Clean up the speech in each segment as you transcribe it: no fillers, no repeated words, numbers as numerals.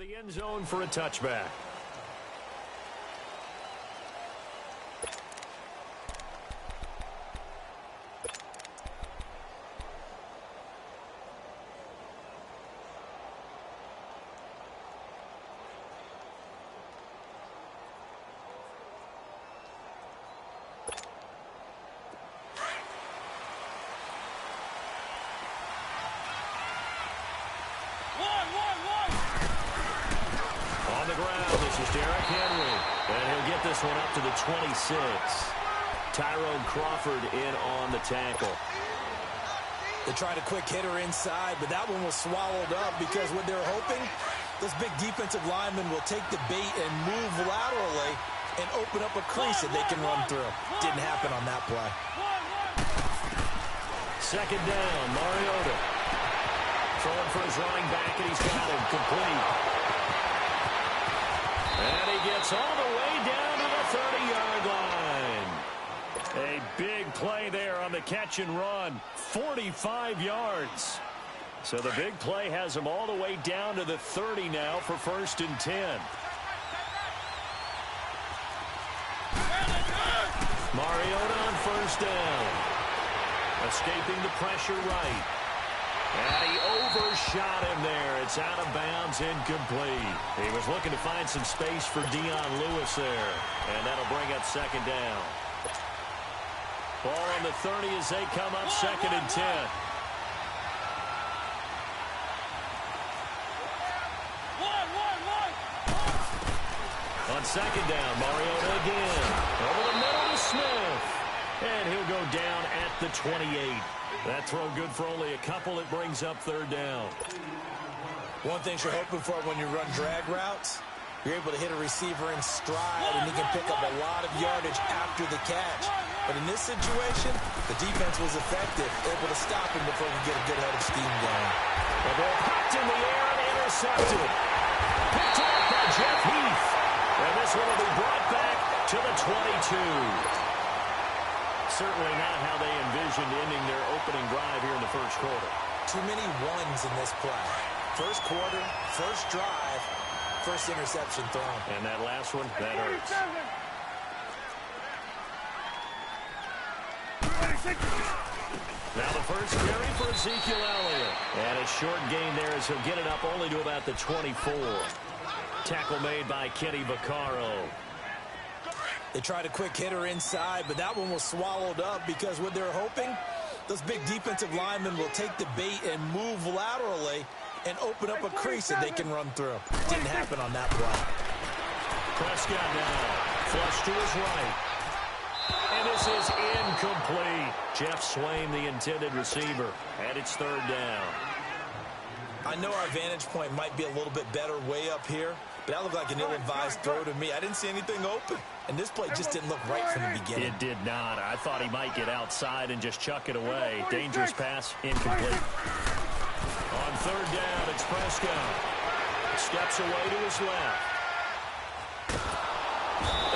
the end zone for a touchback. On the ground, this is Derrick Henry. And he'll get this one up to the 26. Tyrone Crawford in on the tackle. They tried a quick hitter inside, but that one was swallowed up because what they're hoping, this big defensive lineman will take the bait and move laterally and open up a crease that they can run through. Didn't happen on that play. Second down, Mariota. Throwing for his running back, and he's got him complete. And he gets all the way down to the 30-yard line. A big play there on the catch and run. 45 yards. So the big play has him all the way down to the 30 now for 1st and 10. Mariota on 1st down. Escaping the pressure right. And he overshot him there. It's out of bounds, incomplete. He was looking to find some space for Dion Lewis there. And that'll bring up 2nd down. Ball on the 30 as they come up 2nd and 10. On 2nd down, Mariota again. Over the middle to Smith. And he'll go down at the 28. That throw good for only a couple. It brings up 3rd down. One thing you're hoping for when you run drag routes, you're able to hit a receiver in stride, and he can pick up a lot of yardage after the catch. But in this situation, the defense was effective, able to stop him before he could get a good head of steam going. The ball popped in the air and intercepted. Picked off by Jeff Heath. And this one will be brought back to the 22. Certainly not how they envisioned ending their opening drive here in the 1st quarter. Too many ones in this play. 1st quarter, 1st drive, 1st interception thrown. And that last one, that hurts. Now the first carry for Ezekiel Elliott. And a short gain there as he'll get it up only to about the 24. Tackle made by Kenny Vaccaro. They tried a quick hitter inside, but that one was swallowed up because what they're hoping, those big defensive linemen will take the bait and move laterally and open up a crease that they can run through. Didn't happen on that play. Prescott now, flush to his right. And this is incomplete. Jeff Swain, the intended receiver, and it's 3rd down. I know our vantage point might be a little bit better way up here, but that looked like an ill-advised throw to me. I didn't see anything open, and this play just didn't look right from the beginning. It did not. I thought he might get outside and just chuck it away. Dangerous pass, incomplete. On 3rd down, it's Prescott. Steps away to his left.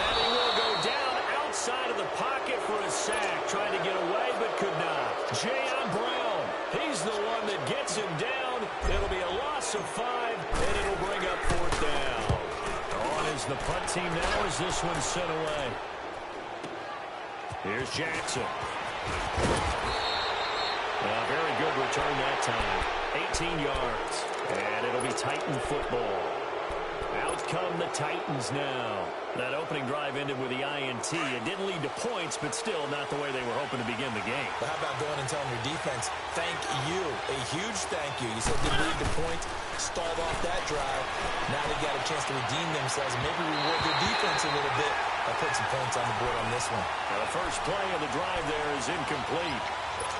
And he will go down outside of the pocket for a sack. Tried to get away, but could not. Jayon Brown, he's the one that gets him down. It'll be a loss of 5, and it'll bring up 4th down. On is the punt team now as this one's sent away. Here's Jackson. A very good return that time. 18 yards. And it'll be Titan football. Out come the Titans now. That opening drive ended with the INT. It didn't lead to points, but still not the way they were hoping to begin the game. But how about going and telling your defense, thank you, a huge thank you. You said they lead to points, stalled off that drive. Now they got a chance to redeem themselves and maybe reward their defense a little bit by putting some points on the board on this one. Now the first play of the drive there is incomplete.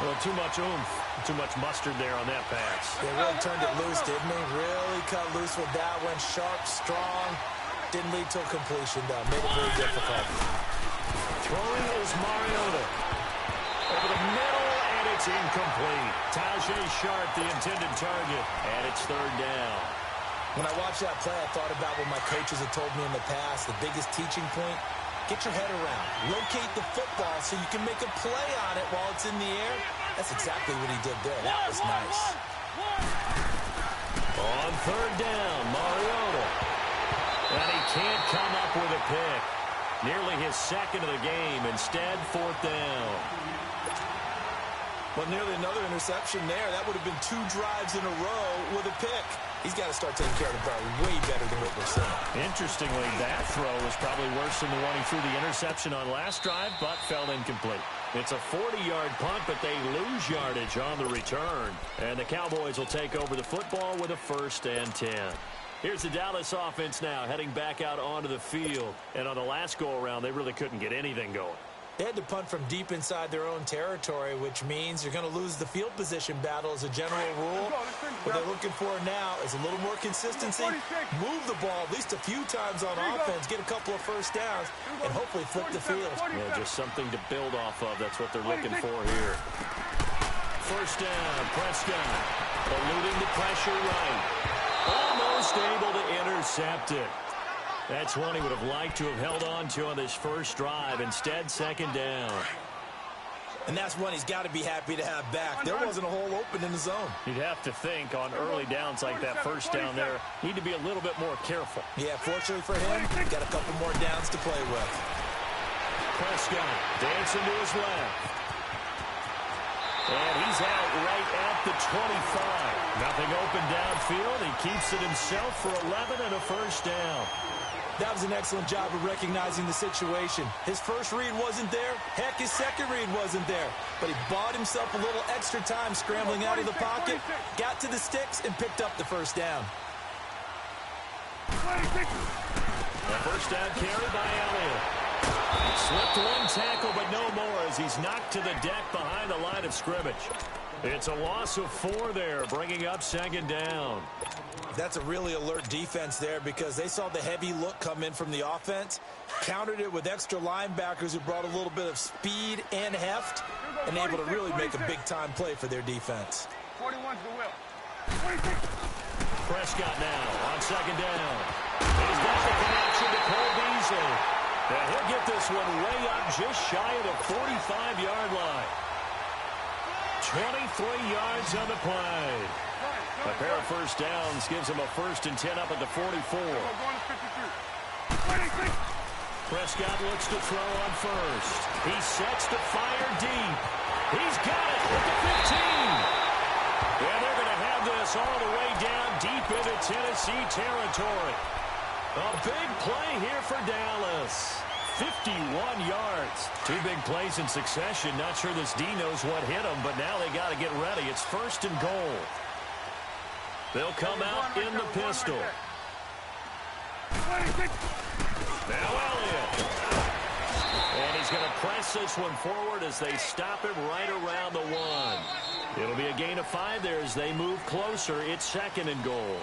Well, too much oomph, too much mustard there on that pass. They really turned it loose, didn't they? Really cut loose with that one. Sharp, strong. Didn't lead to a completion, though. Made it very difficult. Throwing is Mariota. Over the middle, and it's incomplete. Tajay Sharp, the intended target, and it's 3rd down. When I watched that play, I thought about what my coaches had told me in the past. The biggest teaching point, get your head around. Locate the football so you can make a play on it while it's in the air. That's exactly what he did there. That was nice. On 3rd down, Mariota. can't come up with a pick. Nearly his second of the game. Instead, 4th down. Well, nearly another interception there. That would have been 2 drives in a row with a pick. He's got to start taking care of the ball way better than what we're seeing. Interestingly, that throw was probably worse than the one he threw the interception on last drive, but fell incomplete. It's a 40-yard punt, but they lose yardage on the return. And the Cowboys will take over the football with a 1st and 10. Here's the Dallas offense now, heading back out onto the field. And on the last go-around, they really couldn't get anything going. They had to punt from deep inside their own territory, which means you're going to lose the field position battle as a general rule. What they're looking for now is a little more consistency, move the ball at least a few times on offense, get a couple of 1st downs, and hopefully flip the field. Yeah, just something to build off of. That's what they're looking for here. 1st down, Prescott eluding the pressure right. Almost able to intercept it. That's one he would have liked to have held on to on this first drive. Instead, 2nd down. And that's one he's got to be happy to have back. There wasn't a hole open in the zone. You'd have to think on early downs like that 1st down there, need to be a little bit more careful. Yeah, fortunately for him, got a couple more downs to play with. Prescott dancing to his left. And he's out right at the 25. Nothing open downfield. He keeps it himself for 11 and a 1st down. That was an excellent job of recognizing the situation. His first read wasn't there. Heck, his second read wasn't there. But he bought himself a little extra time scrambling out of the pocket, got to the sticks, and picked up the 1st down. A 1st down carry by Elliott. Slipped one tackle, but no more as he's knocked to the deck behind the line of scrimmage. It's a loss of 4 there, bringing up 2nd down. That's a really alert defense there because they saw the heavy look come in from the offense, countered it with extra linebackers who brought a little bit of speed and heft, and able to really make a big-time play for their defense. 41's the will. Prescott now on 2nd down. He's got the connection to Cole Beasley. And he'll get this one way up just shy of the 45-yard line. 23 yards on the play. A pair of 1st downs gives him a 1st and 10 up at the 44. Prescott looks to throw on 1st. He sets to fire deep. He's got it at the 15. And they're going to have this all the way down deep into Tennessee territory. A big play here for Dallas. 51 yards. 2 big plays in succession. Not sure this D knows what hit him, but now they got to get ready. It's 1st and goal. They'll come out in the pistol. Now Elliott. And he's going to press this one forward as they stop him right around the 1. It'll be a gain of 5 there as they move closer. It's 2nd and goal.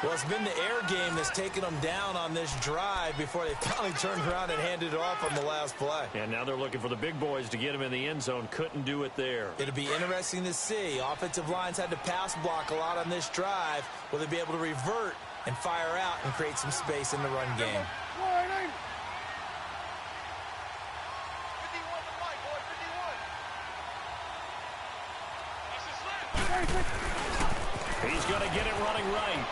Well, it's been the air game that's taken them down on this drive before they finally turned around and handed it off on the last play. And now they're looking for the big boys to get him in the end zone. Couldn't do it there. It'll be interesting to see. Offensive lines had to pass block a lot on this drive. Will they be able to revert and fire out and create some space in the run game? He's going to get it running right.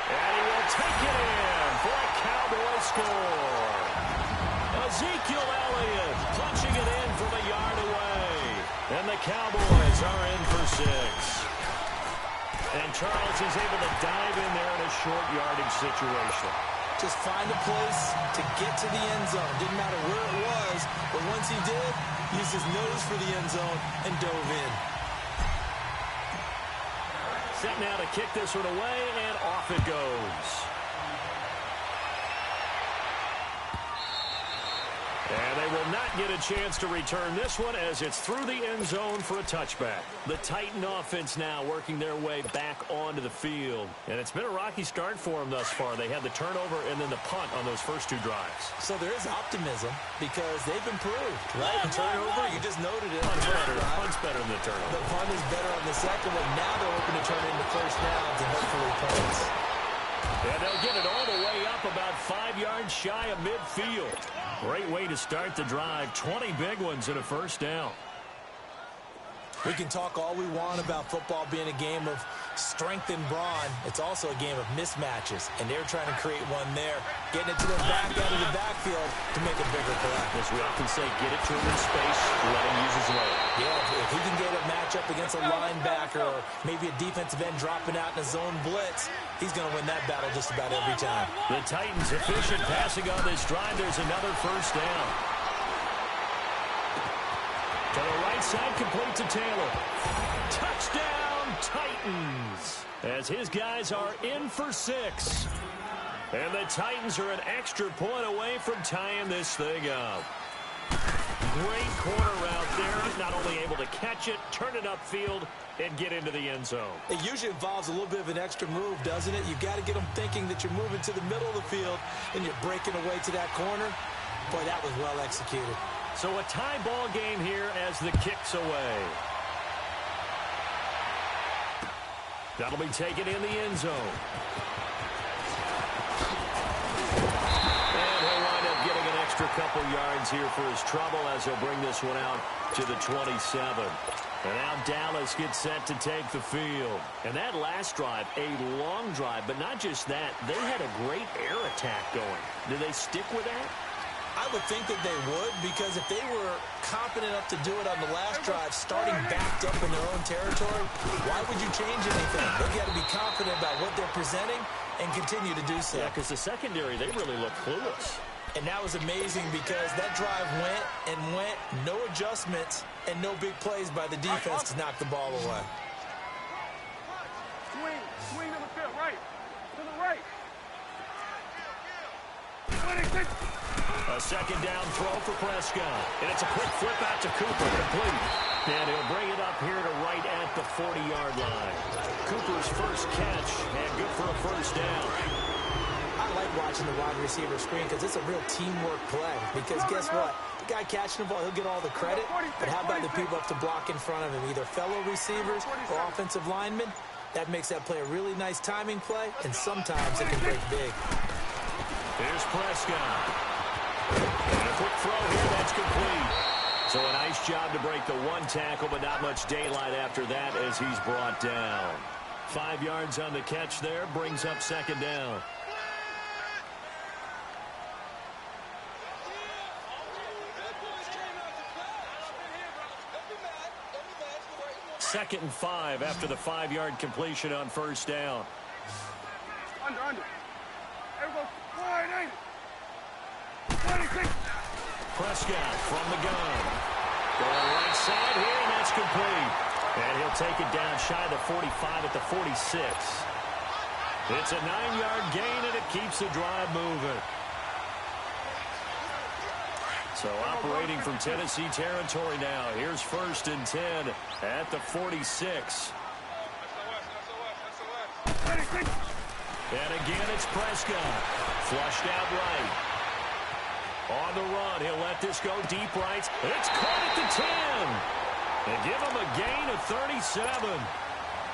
And he will take it in for a Cowboy score. Ezekiel Elliott punching it in from a yard away. And the Cowboys are in for 6. And Charles is able to dive in there in a short yardage situation. Just find a place to get to the end zone. Didn't matter where it was, but once he did, used his nose for the end zone and dove in. Set now to kick this one away, and off it goes. And they will not get a chance to return this one as it's through the end zone for a touchback. The Titan offense now working their way back onto the field. And it's been a rocky start for them thus far. They had the turnover and then the punt on those first 2 drives. So there is optimism because they've improved, right? And turnover, you just noted it. Punt's better than the turnover. The punt is better on the second one. Now they're hoping to turn it into 1st downs and hopefully points. And they'll get it all the way up about 5 yards shy of midfield. Great way to start the drive. 20 big ones and a 1st down. We can talk all we want about football being a game of strength and brawn. It's also a game of mismatches, and they're trying to create one there, getting it to the back out of the backfield to make a bigger play. As we often say, get it to him in space, let him use his leg. Yeah, if he can get a matchup against a linebacker or maybe a defensive end dropping out in a zone blitz, he's going to win that battle just about every time. The Titans efficient passing on this drive. There's another first down. To the right side, complete to Taylor. Touchdown, Titans. As his guys are in for 6. And the Titans are an extra point away from tying this thing up. Great corner route there. Not only able to catch it, turn it upfield, and get into the end zone. It usually involves a little bit of an extra move, doesn't it? You've got to get them thinking that you're moving to the middle of the field and you're breaking away to that corner. Boy, that was well executed. So a tie ball game here as the kick's away. That'll be taken in the end zone. And he'll wind up getting an extra couple yards here for his trouble as he'll bring this one out to the 27. And now Dallas gets set to take the field. And that last drive, a long drive, but not just that, they had a great air attack going. Do they stick with that? I would think that they would, because if they were confident enough to do it on the last drive, starting backed up in their own territory, why would you change anything? They've got to be confident about what they're presenting and continue to do so. Yeah, because the secondary, they really look clueless. And that was amazing because that drive went and went, no adjustments, and no big plays by the defense to knock the ball away. Swing to the field, right. To the right. A second down throw for Prescott. And it's a quick flip out to Cooper, complete. And he'll bring it up here to right at the 40-yard line. Cooper's first catch, and good for a first down. I like watching the wide receiver screen because it's a real teamwork play. Because guess what? The guy catching the ball, he'll get all the credit. But how about the people up to block in front of him, either fellow receivers or offensive linemen? That makes that play a really nice timing play, and sometimes it can break big. Here's Prescott. And a quick throw here, that's complete. So a nice job to break the one tackle, but not much daylight after that as he's brought down. 5 yards on the catch there, brings up second down. Second and 5 after the 5-yard completion on first down. Under. Everybody, wide eight. 26. Prescott from the gun. Going right side here, and that's complete. And he'll take it down shy of the 45 at the 46. It's a 9-yard gain, and it keeps the drive moving. So operating from Tennessee territory now. Here's first and 10 at the 46. And again, it's Prescott. Flushed out right. On the run, he'll let this go deep right. It's caught at the 10. And give him a gain of 37.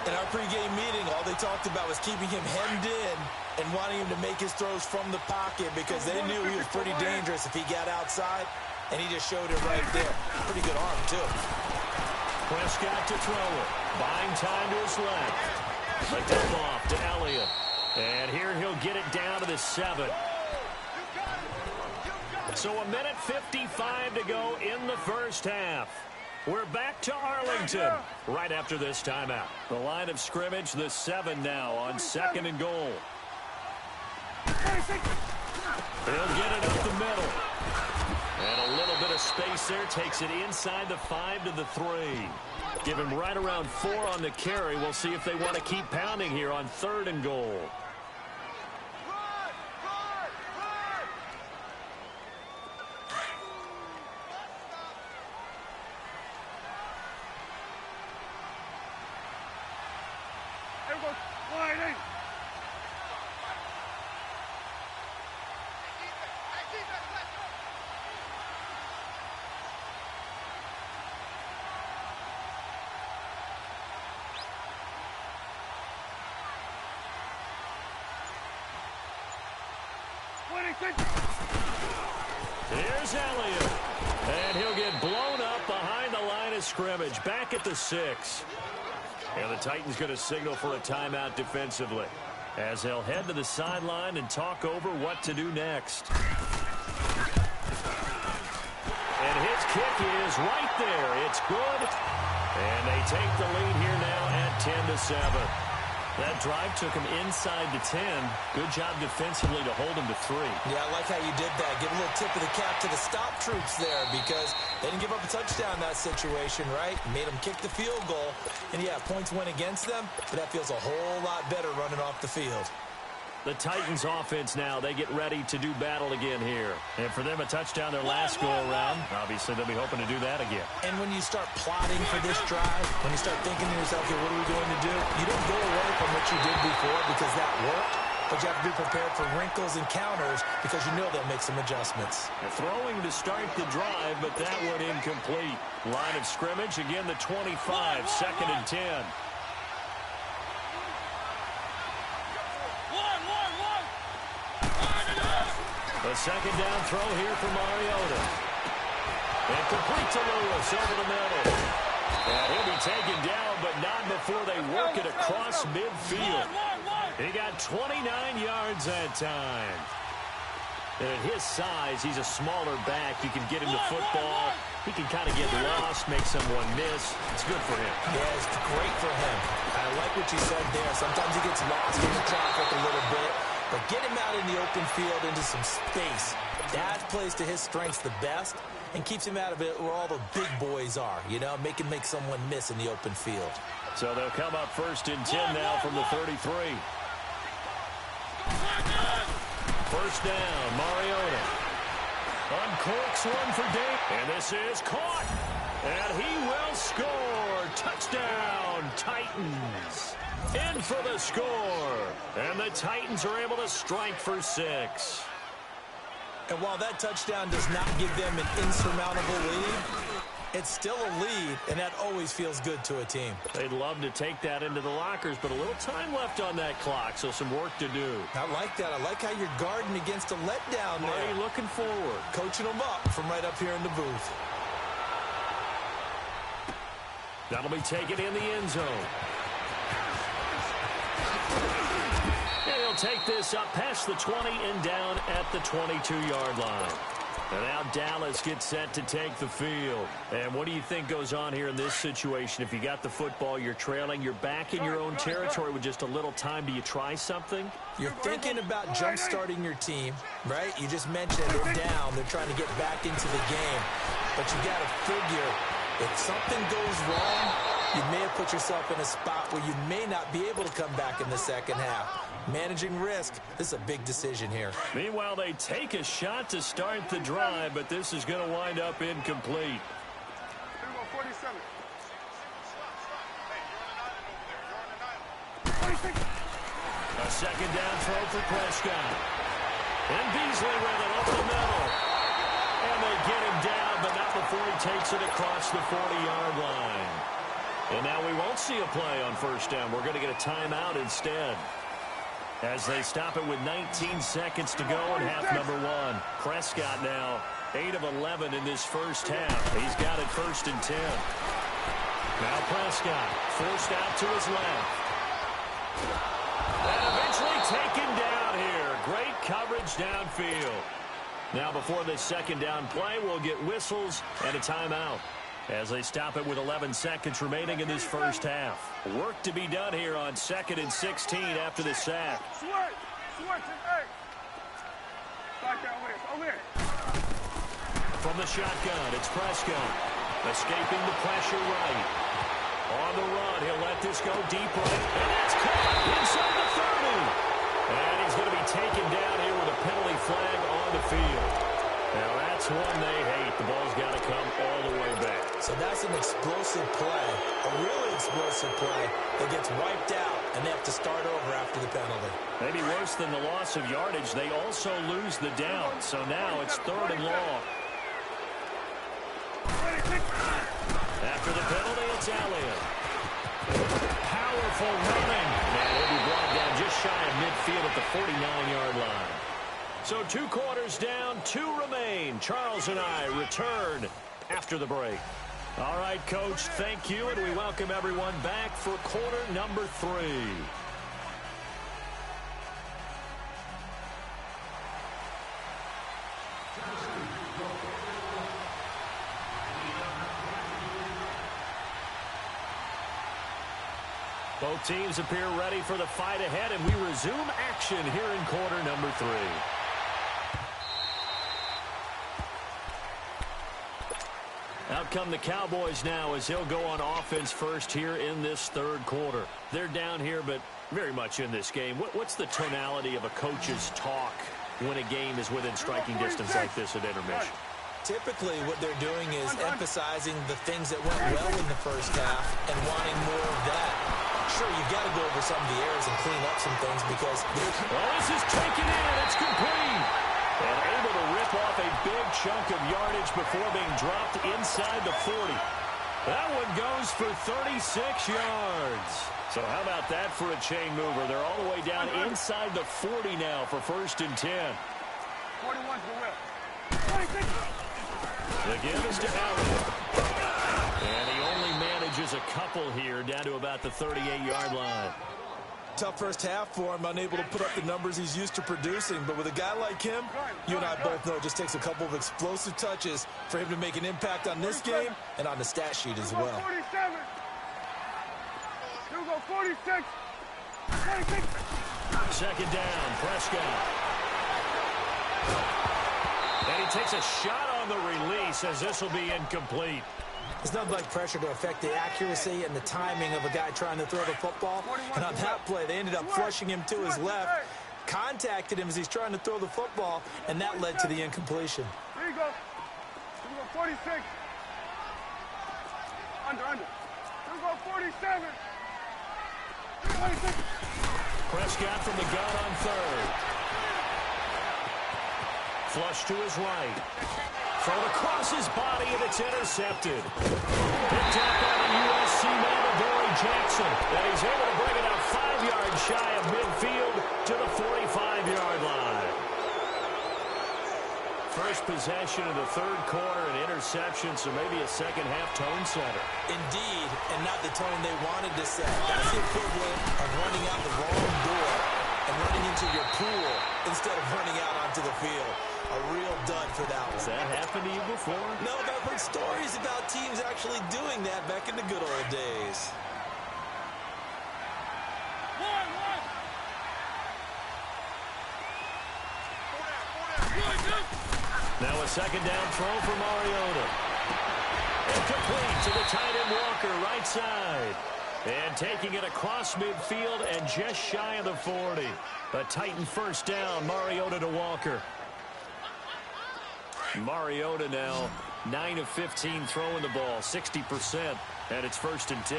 In our pregame meeting, all they talked about was keeping him hemmed in and wanting him to make his throws from the pocket because they knew he was pretty dangerous if he got outside, and he just showed it right there. Pretty good arm, too. Prescott to throw it. Buying time to his left. A dump off to Elliott. And here he'll get it down to the 7. So a minute 55 to go in the first half. We're back to Arlington right after this timeout. The line of scrimmage, the 7 now on second and goal. He'll get it up the middle. And a little bit of space there, takes it inside the 5 to the 3. Give him right around 4 on the carry. We'll see if they want to keep pounding here on third and goal. Here's Elliott. And he'll get blown up behind the line line of scrimmage, back at the 6. And the Titans going to signal for a timeout defensively, as they'll head to the sideline and talk over what to do next. And his kick is right there. It's good. And they take the lead here now at 10-7. That drive took him inside the 10. Good job defensively to hold him to 3. Yeah, I like how you did that. Give a little tip of the cap to the stop troops there, because they didn't give up a touchdown in that situation, right? Made them kick the field goal. And, yeah, points went against them, but that feels a whole lot better running off the field. The Titans offense now, they get ready to do battle again here. And for them, a touchdown their last go-around. Obviously, they'll be hoping to do that again. And when you start plotting for this drive, when you start thinking to yourself, okay, what are we going to do? You don't go away from what you did before because that worked. But you have to be prepared for wrinkles and counters because you know they'll make some adjustments. Throwing to start the drive, but that one incomplete. Line of scrimmage, again the 25, 2nd and 10. The second down throw here for Mariota. And complete to Lewis over the middle. And he'll be taken down, but not before they work it across midfield. He got 29 yards that time. And at his size, he's a smaller back. You can get him the football. He can kind of get lost, make someone miss. It's good for him. Yeah, it's great for him. I like what you said there. Sometimes he gets lost in the traffic a little bit. But get him out in the open field into some space. That plays to his strengths the best and keeps him out of it where all the big boys are, you know, make someone miss in the open field. So they'll come up 1st and 10 now from the 33. First down, Mariota. Uncorks one for Dave. And this is caught. And he will score. Touchdown, Titans. In for the score. And the Titans are able to strike for 6. And while that touchdown does not give them an insurmountable lead, it's still a lead, and that always feels good to a team. They'd love to take that into the lockers, but a little time left on that clock, so some work to do. I like that. I like how you're guarding against a letdown there. Marty looking forward. Coaching them up from right up here in the booth. That'll be taken in the end zone. And he'll take this up past the 20 and down at the 22-yard line. And now Dallas gets set to take the field. And what do you think goes on here in this situation? If you got the football, you're trailing, you're back in your own territory with just a little time. Do you try something? You're thinking about jump-starting your team, right? You just mentioned they're down. They're trying to get back into the game. But you got to figure, if something goes wrong, you may have put yourself in a spot where you may not be able to come back in the second half. Managing risk, this is a big decision here. Meanwhile, they take a shot to start the drive, but this is going to wind up incomplete. A second down throw for Prescott. And Beasley with it up the middle. And they get him down, but not before he takes it across the 40-yard line. And now we won't see a play on first down. We're going to get a timeout instead, as they stop it with 19 seconds to go in half number 1. Prescott now 8 of 11 in this first half. He's got it 1st and 10. Now Prescott forced out to his left. And eventually taken down here. Great coverage downfield. Now before this second down play, we'll get whistles and a timeout, as they stop it with 11 seconds remaining in this first half. Work to be done here on 2nd and 16 after the sack. From the shotgun, it's Prescott. Escaping the pressure right. On the run, he'll let this go deep right. And it's caught inside the 30. And he's going to be taken down here with a penalty flag on the field. Now that's one they hate. The ball's got to come all the way back. So that's an explosive play, a really explosive play that gets wiped out, and they have to start over after the penalty. Maybe worse than the loss of yardage, they also lose the down. So now it's 3rd and long. After the penalty, it's Elliott. Powerful running. And he'll be brought down just shy of midfield at the 49-yard line. So 2 quarters down, 2 remain. Charles and I return after the break. All right, Coach, thank you, and we welcome everyone back for quarter number 3. Both teams appear ready for the fight ahead, and we resume action here in quarter number 3. Out come the Cowboys now as he'll go on offense first here in this third quarter. They're down here, but very much in this game. What's the tonality of a coach's talk when a game is within striking distance like this at intermission? Typically, what they're doing is emphasizing the things that went well in the first half and wanting more of that. Sure, you've got to go over some of the errors and clean up some things because... Well, this is taken in. It's complete. And able to rip off a big chunk of yardage before being dropped inside the 40. That one goes for 36 yards. So how about that for a chain mover? They're all the way down inside the 40 now for 1st and 10. 41 to the whip. 26. The give is to Allen. And he only manages a couple here down to about the 38-yard line. Tough first half for him, unable to put up the numbers he's used to producing. But with a guy like him, you and I both know it just takes a couple of explosive touches for him to make an impact on this game and on the stat sheet as well. 47. You go 46. 26. Second down, Prescott. And he takes a shot on the release as this will be incomplete. It's nothing like pressure to affect the accuracy and the timing of a guy trying to throw the football. And on that play, they ended up flushing him to his left, contacted him as he's trying to throw the football, and that led to the incompletion. Here you go. You go 46. Under. You go 47. 26. Prescott from the gun on 3rd. Flush to his right. Thrown across his body, and it's intercepted. Picked up by the USC man, Adoree Jackson. And he's able to bring it out 5 yards shy of midfield to the 45-yard line. First possession of the third quarter, an interception, so maybe a second-half tone setter. Indeed, and not the tone they wanted to set. That's the equivalent of running out the wrong door and running into your pool instead of running out onto the field. A real dud for that one. Has that happened to you before? No, but I've heard stories about teams actually doing that back in the good old days. Now a second down throw for Mariota. Incomplete to the tight end Walker, right side. And taking it across midfield and just shy of the 40. A Titan first down, Mariota to Walker. Mariota now 9 of 15 throwing the ball, 60%, and it's 1st and 10.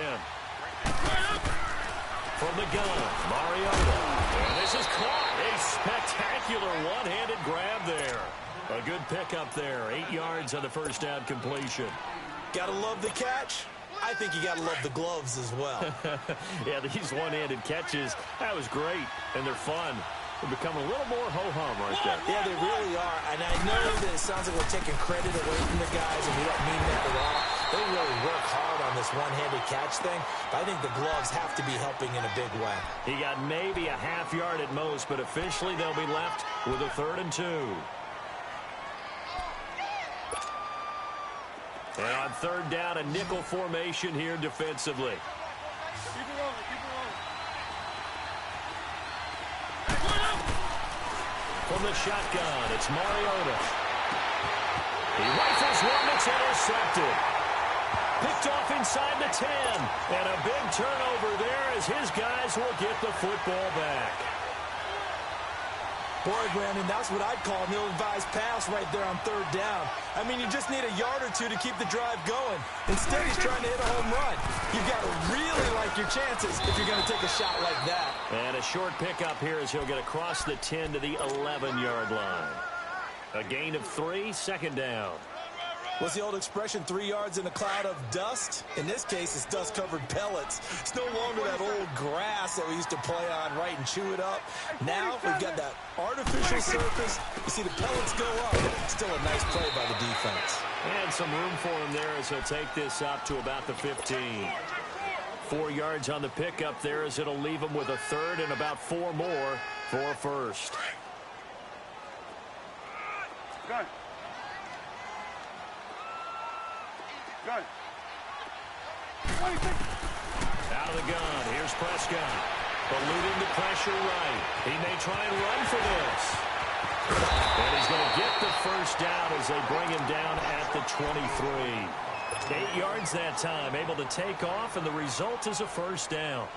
From the gun, Mariota. And this is caught. A spectacular one-handed grab there. A good pickup there. 8 yards on the first down completion. Gotta love the catch. I think you gotta love the gloves as well. Yeah, these one-handed catches, that was great, and they're fun. They're becoming a little more ho-hum right there. Yeah, they really are. And I know that it sounds like we're taking credit away from the guys, and we don't mean that at all. They really work hard on this one-handed catch thing, but I think the gloves have to be helping in a big way. He got maybe a half yard at most, but officially they'll be left with a 3rd and 2. And on 3rd down, a nickel formation here defensively. Keep it rolling. From the shotgun, it's Mariota. He rifles one that's intercepted. Picked off inside the 10. And a big turnover there as his guys will get the football back. Boy, Brandon, that's what I'd call an ill-advised pass right there on 3rd down. I mean, you just need a yard or two to keep the drive going. Instead, he's trying to hit a home run. You've got to really like your chances if you're going to take a shot like that. And a short pickup here as he'll get across the 10 to the 11-yard line. A gain of 3, 2nd down. What's the old expression, 3 yards in a cloud of dust? In this case, it's dust-covered pellets. It's no longer that old grass that we used to play on, right, and chew it up. Now we've got that artificial surface. You see the pellets go up. Still a nice play by the defense. And some room for him there as he'll take this up to about the 15. 4 yards on the pickup there as it'll leave him with a third and about 4 more for a first. Good. Good. 26. Out of the gun. Here's Prescott. Eluding the pressure right. He may try and run for this. And he's going to get the first down as they bring him down at the 23. 8 yards that time, able to take off, and the result is a first down.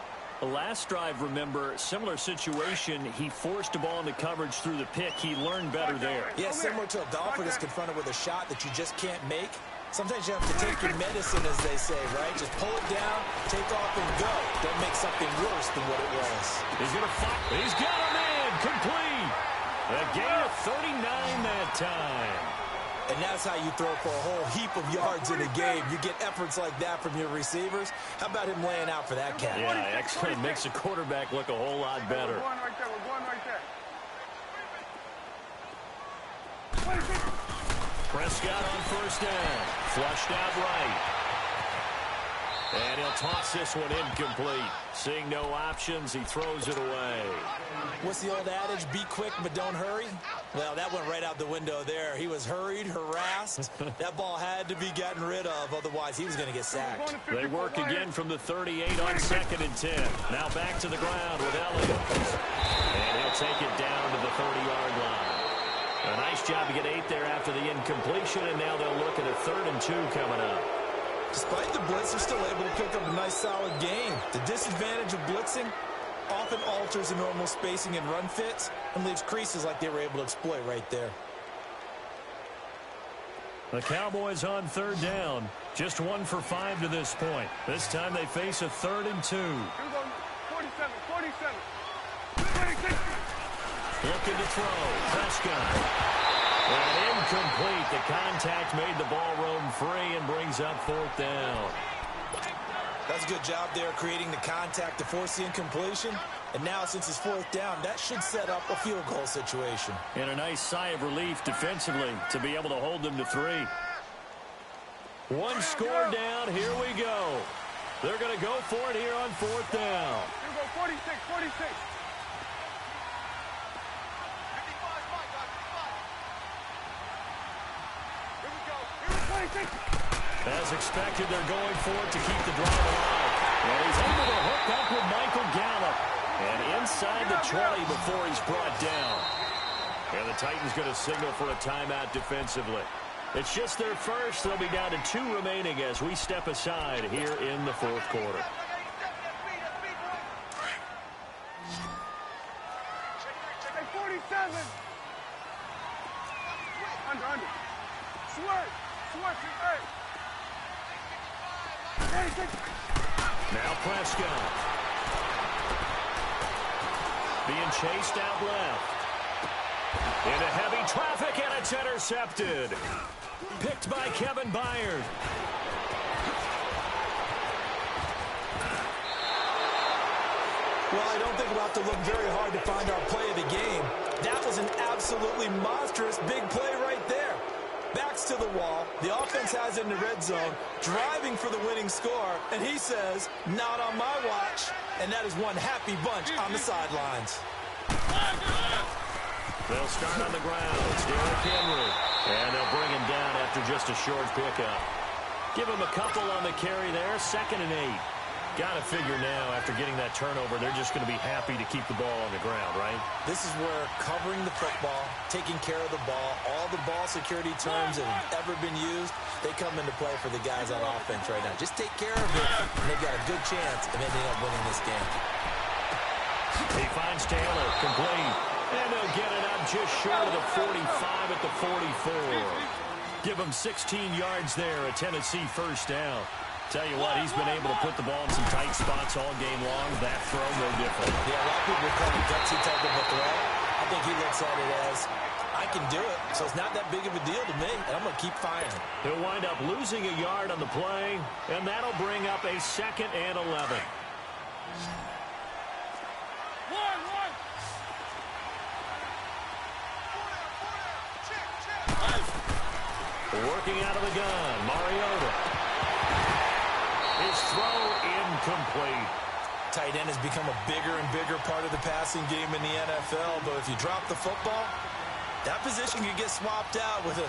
The last drive, remember, similar situation. He forced the ball into coverage through the pick. He learned better there. Yeah, similar to a golfer that's confronted with a shot that you just can't make. Sometimes you have to take your medicine, as they say, right? Just pull it down, take off, and go. Don't make something worse than what it was. He's going to fight. He's got him in. Complete. A gain of 39 that time. And that's how you throw for a whole heap of yards in a game. You get efforts like that from your receivers. How about him laying out for that cat? Yeah, excellent. Makes the quarterback look a whole lot better. We're going right there. We're going right there. 26. Prescott on first down. Flushed out right. And he'll toss this one incomplete. Seeing no options, he throws it away. What's the old adage? Be quick, but don't hurry? Well, that went right out the window there. He was hurried, harassed. That ball had to be gotten rid of, otherwise he was going to get sacked. They work again from the 38 on 2nd and 10. Now back to the ground with Elliott. And he'll take it down to the 30-yard line. A nice job to get 8 there after the incompletion, and now they'll look at a 3rd and 2 coming up. Despite the blitz, they're still able to pick up a nice, solid gain. The disadvantage of blitzing often alters the normal spacing and run fits and leaves creases like they were able to exploit right there. The Cowboys on 3rd down. Just 1 for 5 to this point. This time they face a 3rd and 2. Here we go. 47. 47. 26. Looking to throw. Prescott. And incomplete. The contact made the ball roam free and brings up 4th down. That's a good job there creating the contact to force the incompletion. And now since it's 4th down, that should set up a field goal situation. And a nice sigh of relief defensively to be able to hold them to 3. 1 score down. Here we go. They're going to go for it here on 4th down. Here we go. 46. 46. As expected, they're going for it to keep the drive alive. And he's able to hook up with Michael Gallup. And inside the 20 before he's brought down. And the Titans going to signal for a timeout defensively. It's just their first. They'll be down to 2 remaining as we step aside here in the 4th quarter. Hey, 47. Under. Swerve. Hey. Now Prescott. Being chased out left. Into heavy traffic, and it's intercepted. Picked by Kevin Byard. Well, I don't think we'll have to look very hard to find our play of the game. That was an absolutely monstrous big play right there. Backs to the wall. The offense has it in the red zone, driving for the winning score, and he says, not on my watch. And that is one happy bunch on the sidelines. They'll start on the ground. It's Derrick Henry. And they'll bring him down after just a short pickup. Give him a couple on the carry there. 2nd and 8. Got to figure now, after getting that turnover, they're just going to be happy to keep the ball on the ground, right? This is where covering the football, taking care of the ball, all the ball security terms that have ever been used, they come into play for the guys on offense right now. Just take care of it, and they've got a good chance of ending up winning this game. He finds Taylor, complete. And they'll get it up just short of the 45 at the 44. Give him 16 yards there, a Tennessee first down. Tell you what, he's been able to put the ball in some tight spots all game long. That throw, no different. Yeah, a lot of people call it gutsy type of a throw. I think he looks at it as, I can do it, so it's not that big of a deal to me, and I'm going to keep firing. He'll wind up losing a yard on the play, and that'll bring up a 2nd and 11. Working out of the gun, Mariota. His throw incomplete. Tight end has become a bigger and bigger part of the passing game in the NFL, but if you drop the football, that position could get swapped out with a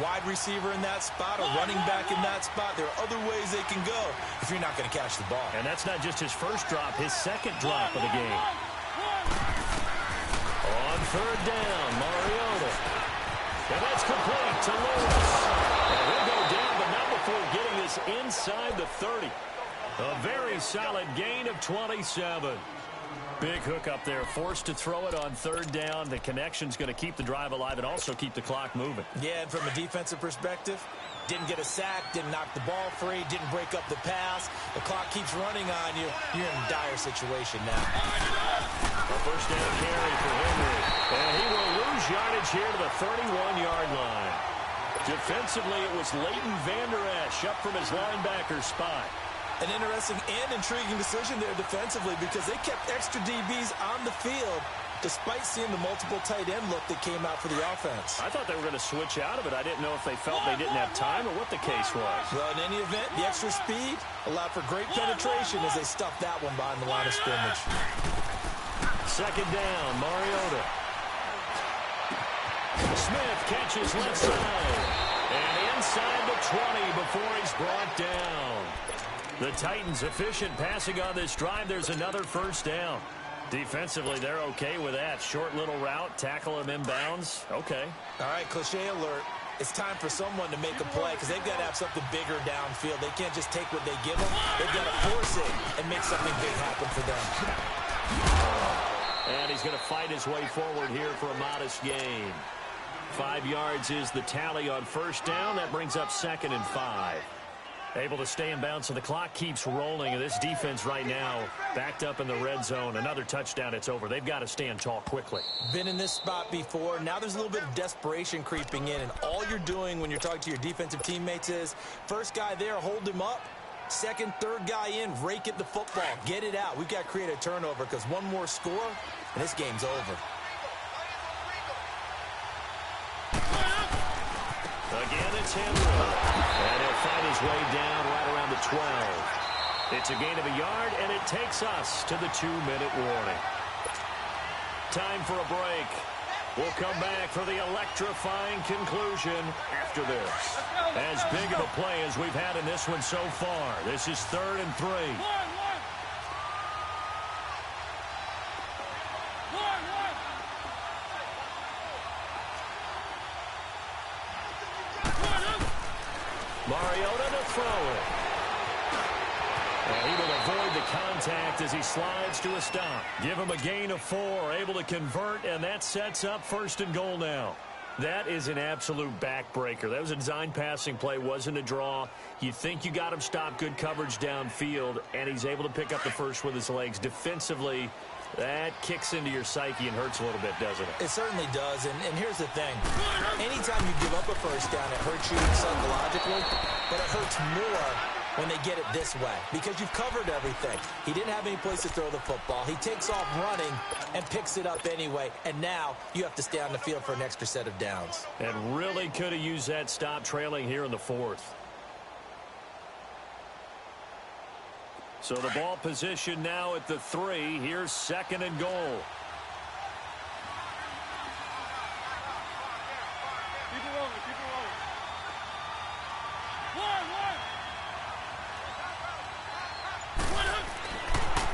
wide receiver in that spot, a running back in that spot. There are other ways they can go if you're not going to catch the ball. And that's not just his first drop, his 2nd drop of the game. On 3rd down, Mariota. And that's complete to Lewis. And he'll go down, but not before getting this inside the 30. A very solid gain of 27. Big hook up there, forced to throw it on 3rd down. The connection's going to keep the drive alive and also keep the clock moving. Yeah, and from a defensive perspective, didn't get a sack, didn't knock the ball free, didn't break up the pass. The clock keeps running on you. You're in a dire situation now. A 1st down carry for Henry. And he will lose yardage here to the 31-yard line. Defensively, it was Leighton Vander Esch up from his linebacker spot. An interesting and intriguing decision there defensively because they kept extra DBs on the field despite seeing the multiple tight end look that came out for the offense. I thought they were going to switch out of it. I didn't know if they felt they didn't have time or what the case was. Well, in any event, the extra speed allowed for great penetration as they stuffed that one behind the line of scrimmage. 2nd down, Mariota. Smith catches left side. And inside the 20 before he's brought down. The Titans efficient passing on this drive. There's another 1st down. Defensively, they're okay with that. Short little route, tackle him inbounds. Okay. All right, cliche alert. It's time for someone to make a play because they've got to have something bigger downfield. They can't just take what they give them. They've got to force it and make something big happen for them. And he's going to fight his way forward here for a modest gain. 5 yards is the tally on 1st down. That brings up 2nd and 5. Able to stay in bounds, so the clock keeps rolling. This defense right now backed up in the red zone. Another touchdown, it's over. They've got to stand tall quickly. Been in this spot before. Now there's a little bit of desperation creeping in, and all you're doing when you're talking to your defensive teammates is, first guy there, hold him up. 2nd, 3rd guy in, rake at the football. Get it out. We've got to create a turnover because one more score, and this game's over. Again, it's Henry. And he'll find his way down right around the 12. It's a gain of a yard, and it takes us to the 2-minute warning. Time for a break. We'll come back for the electrifying conclusion after this. As big of a play as we've had in this one so far. This is 3rd and 3. Mariota to throw it. And he will avoid the contact as he slides to a stop. Give him a gain of 4, able to convert, and that sets up 1st and goal now. That is an absolute backbreaker. That was a design passing play, wasn't a draw. You think you got him stopped, good coverage downfield, and he's able to pick up the first with his legs. Defensively, that kicks into your psyche and hurts a little bit, doesn't it? It certainly does, and here's the thing. Anytime you give up a 1st down, it hurts you psychologically, but it hurts more when they get it this way because you've covered everything. He didn't have any place to throw the football. He takes off running and picks it up anyway, and now you have to stay on the field for an extra set of downs. And really could have used that stop trailing here in the 4th. So the ball position now at the 3. Here's 2nd and goal. Keep it rolling, keep it rolling.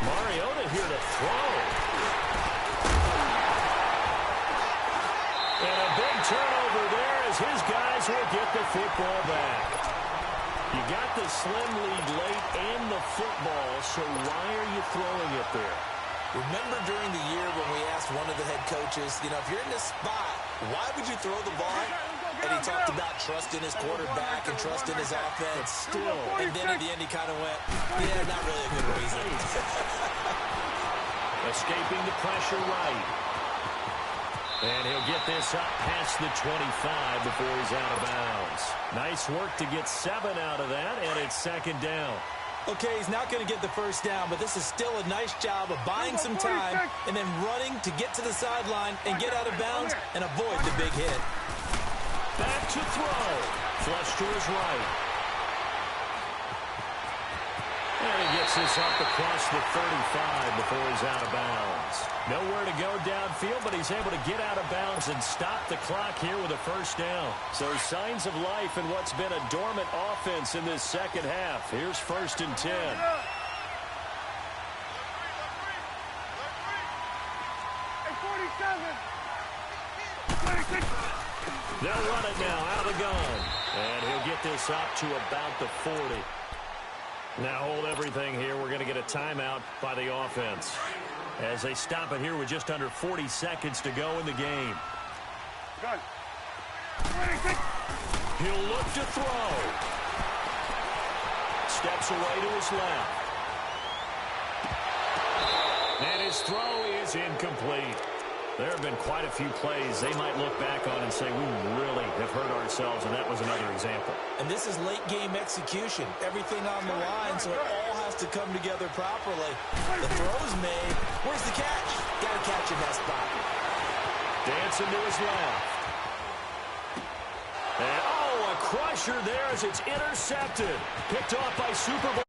Mariota here to throw. And a big turnover there as his guys will get the football back. You got the slim lead late and the football, so why are you throwing it there? Remember during the year when we asked one of the head coaches, if you're in this spot, why would you throw the ball? And he talked about trusting his quarterback and trusting his offense. Still. And then at the end he kind of went, yeah, not really a good reason. Escaping the pressure right. And he'll get this up past the 25 before he's out of bounds. Nice work to get 7 out of that, and it's second down. Okay, he's not going to get the first down, but this is still a nice job of buying some time and then running to get to the sideline and get out of bounds and avoid the big hit. Back to throw. Flush to his right. And he gets this up across the 35 before he's out of bounds. Nowhere to go downfield, but he's able to get out of bounds and stop the clock here with a first down. So signs of life in what's been a dormant offense in this second half. Here's 1st and 10. They'll run it now out of the gun. And he'll get this up to about the 40. Now hold everything here. We're going to get a timeout by the offense as they stop it here with just under 40 seconds to go in the game. He'll look to throw. Steps away to his left. And his throw is incomplete. There have been quite a few plays they might look back on and say, we really have hurt ourselves, and that was another example. And this is late-game execution. Everything on the line, so it all has to come together properly. The throw's made. Where's the catch? Got to catch in that spot. Dancing to his left. And, oh, a crusher there as it's intercepted. Picked off by Super Bowl.